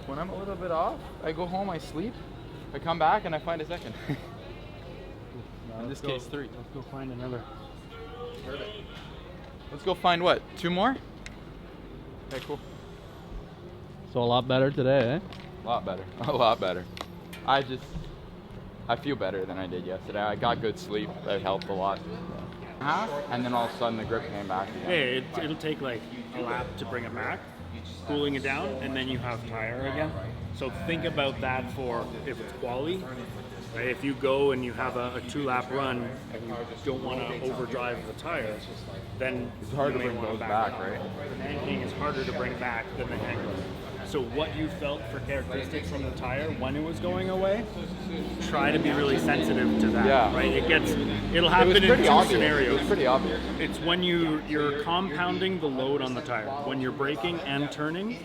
when I'm a little bit off, I go home, I sleep, I come back, and I find a second. In this case, 3. Let's go find another. Perfect. Let's go find what? 2 more? Okay, cool. So a lot better today, eh? A lot better. A lot better. I feel better than I did yesterday. I got good sleep. That helped a lot. And then all of a sudden the grip came back again. Hey, it'll take like a lap to bring it back, cooling it down, and then you have tire again. So think about that for if it's quali. Right? If you go and you have a 2-lap run and you don't want to overdrive the tire, then It's hard to you may bring wanna those back back, off. right? The hanging is harder to bring back than the hanger. So what you felt for characteristics from the tire when it was going away, try to be really sensitive to that. Yeah. Right? It'll It happen was in pretty 2 obvious. scenarios. It was pretty obvious. It's when you're compounding the load on the tire. When you're braking and turning,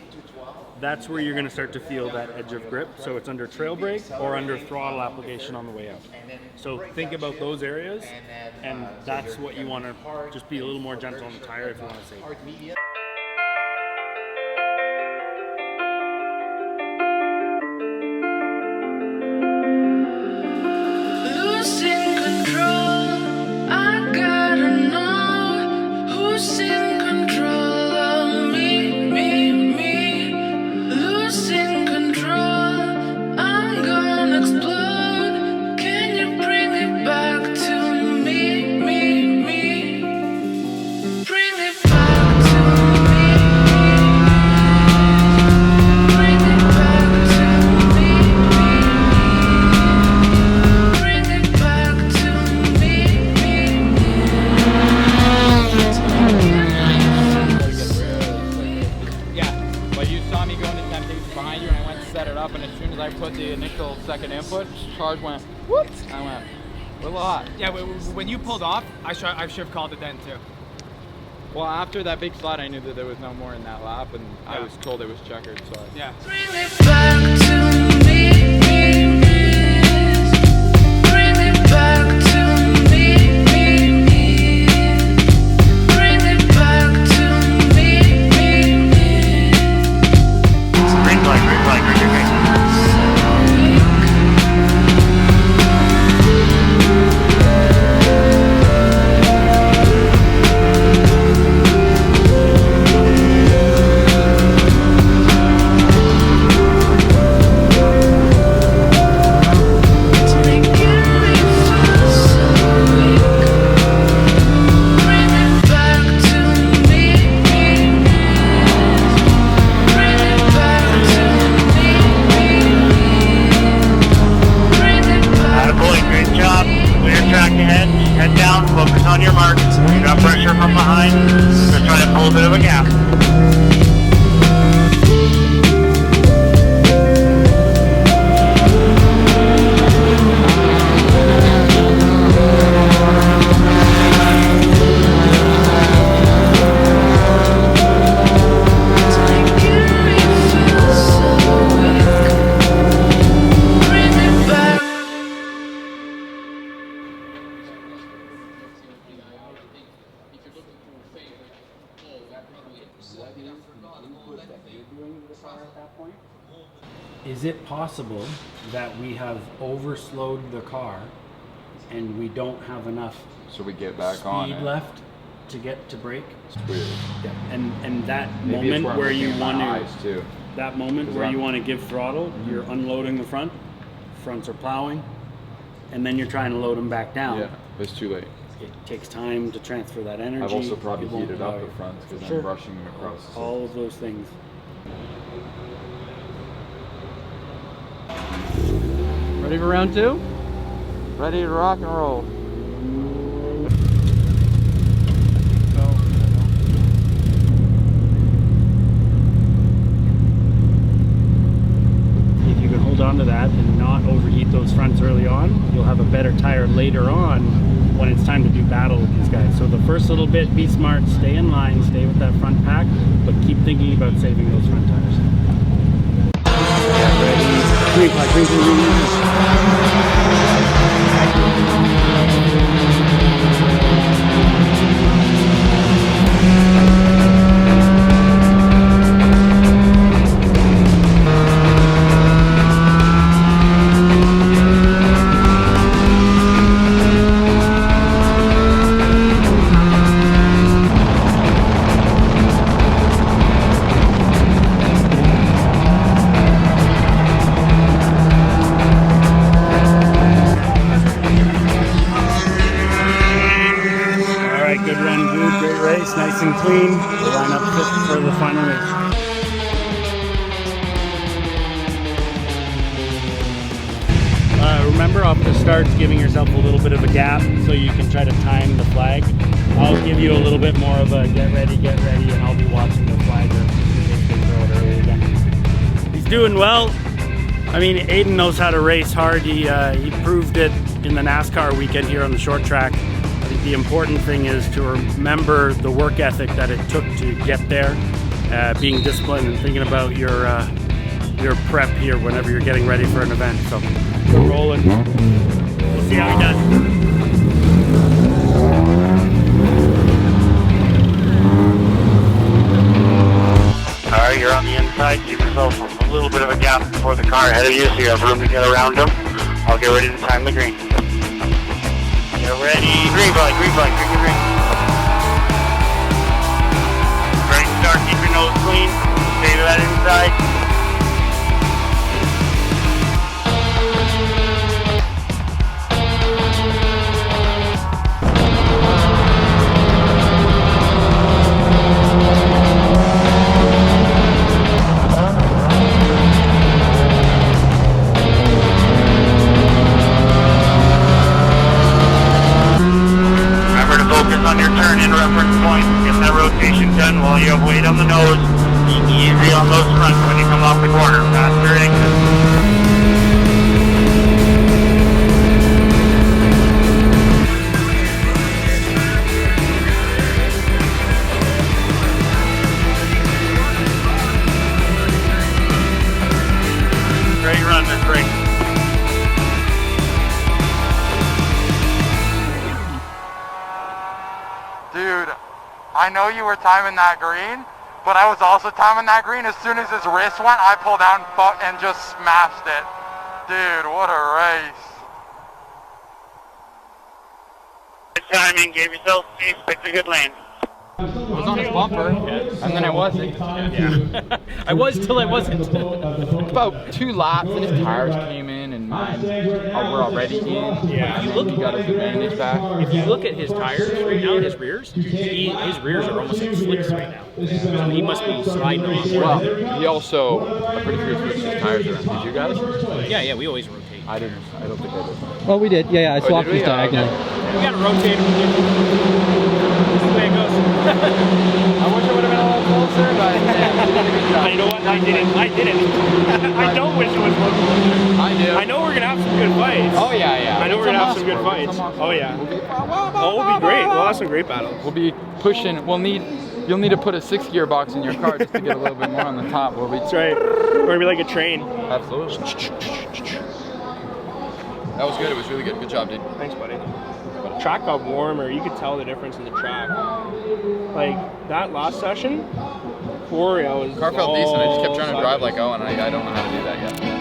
that's where you're going to start to feel that edge of grip. So it's under trail brake or under throttle application on the way out. So think about those areas, and that's what you want to just be a little more gentle on the tire if you want to save. Losing control, I gotta know who's in control of me. Losing control, I'm gonna explode. Can you bring it back to me? Bring it back to me. Bring it back to me. Bring it back to me. Yeah, but you saw me going to temptation behind you, and I went to set it up, and as soon as I put the initial second input, charge went, whoop! I went, we're a little hot. Yeah, when you pulled off, I should have called it then too. Well, after that big slide, I knew that there was no more in that lap, and I Yeah. was told it was checkered, so Yeah. Bring it back to me. Bring it back to me. Bring it back to me. Green flag, green flag, green flag. It's making me feel so weak. Bring it back to me. Bring it back to me. Bring it back. Attaboy, great job. Clear track ahead. Head down. Focus on your mark. You got pressure from behind. Just trying to pull a bit of a gap. It's making me feel so weak. Bring it back. Is it possible that we have overslowed the car and we don't have enough we get back on speed it. left to get to brake? It's weird. And that Maybe it's moment where where I'm you looking at want my to, eyes too. that moment 'Cause where you I'm- want to give throttle, you're unloading the fronts are plowing, and then you're trying to load them back down. Yeah, it's too late. It takes time to transfer that energy. I've also probably It won't heated up allow the you- fronts because Sure. I'm brushing them across. the All of those things. Ready for round 2? Ready to rock and roll. If you can hold on to that and not overheat those fronts early on, you'll have a better tire later on when it's time to do battle with these guys. So the first little bit, be smart, stay in line, stay with that front pack, but keep thinking about saving those front tires. Green flag, green flag, green flag. Good run, dude. Great race. Nice and clean. We'll line up fifth for the final race. Remember off the start giving yourself a little bit of a gap so you can try to time the flag. I'll give you a little bit more of a get ready, and I'll be watching the flagger in case they throw it early again. He's doing well. I mean, Aidan knows how to race hard. He proved it in the NASCAR weekend here on the short track. I think the important thing is to remember the work ethic that it took to get there, being disciplined and thinking about your prep here whenever you're getting ready for an event. So we're rolling. We'll see how he does. Alright, you're on the inside. Give yourself a little bit of a gap before the car ahead of you so you have room to get around him. I'll get ready to time the green. Get ready. Green flag, green flag, green, green. Great start. Keep your nose clean. Stay to that inside. On your turn in reference point, get that rotation done while you have weight on the nose. Be easy on those fronts when you come off the corner. Faster exit. Great run, that's great. Dude, I know you were timing that green, but I was also timing that green. As soon as his wrist went, I pulled down and just smashed it. Dude, what a race. Good timing, gave yourself space, picked a good lane. I was on his bumper, and then I wasn't. Yeah. I was till I wasn't. About 2 laps, and his tires came in, and mine were already in. Yeah. If you look, he got his advantage back. If you look at his tires right now, his rears are almost like slicks right now. So he must be sliding on. Well, he also, I'm pretty sure he switched his tires around. Did you guys? Yeah, we always rotate. I didn't. I don't think I did. Oh, we did. Yeah, I swapped did we? his diagonal. We gotta rotate him. This is the way it goes. I wish I would have been a little closer, but You know what? I didn't. I don't wish it was closer. I do. I know we're gonna have some good fights. Oh yeah. I know we're gonna have some good fights. Oh yeah. Oh, we'll be great. We'll have some great battles. We'll be pushing. You'll need to put a 6 gear box in your car just to get a little bit more on the top. That's right. We're gonna be like a train. Absolutely. That was good. It was really good. Good job, dude. Thanks, buddy. The track got warmer. You could tell the difference in the track. Like that last session, Car felt decent. I just kept trying to drive like Owen. I don't know how to do that yet.